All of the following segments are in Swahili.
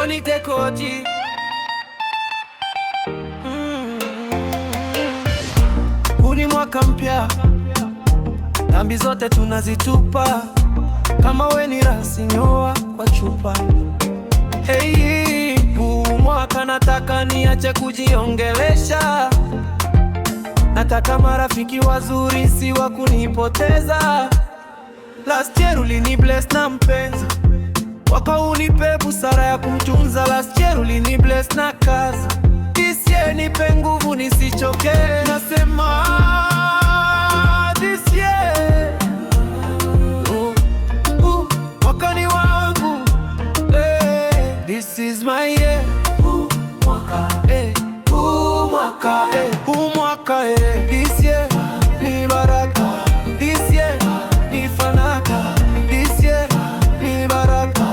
nite koji. Huu ni mwaka mpya, dhambi zote tunazitupa. Kama we ni rasi, nyoa kwa chupa. Hey, huu mwaka nataka niache kujiongelesha. Nataka marafiki wazuri, si wa kunipoteza. Last year ulini bless na mpenzi, mwaka unipe busara ya kumtunza. Last year ulini bless na kazi, this year nipe nguvu nisichoke. Nasema this year mwaka ni wangu, this is my year. Mwaka, mwaka, mwaka, this year ni baraka, this year ni fanaka, this year ni baraka,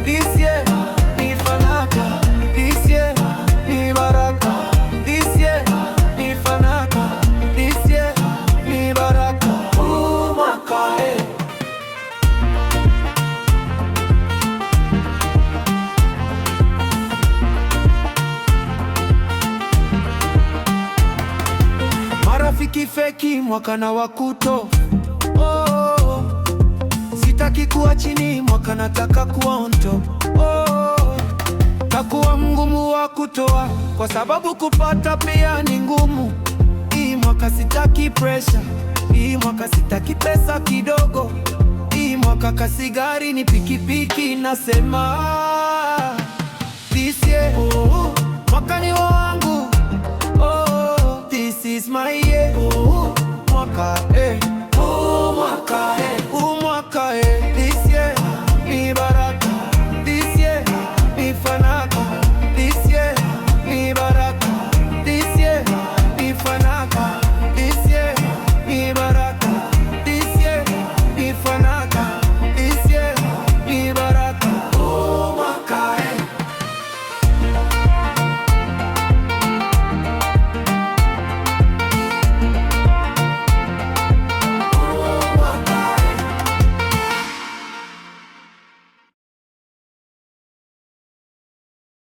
this year ni fanaka, this year ni baraka, this year ni fanaka, this year ni baraka. Mwaka, marafiki feki mwaka na wakuto. Sitaki kuwa chini mwaka, nataka kuwa on top. Takuwa mgumu wa kutoa, kwa sababu kupata pia ni ngumu. Hii mwaka sitaki pressure, hii mwaka sitaki pesa kidogo. Hii mwaka kasigari ni pikipiki. Nasema this year mwaka ni wangu, this is my year. Mwaka, mwaka,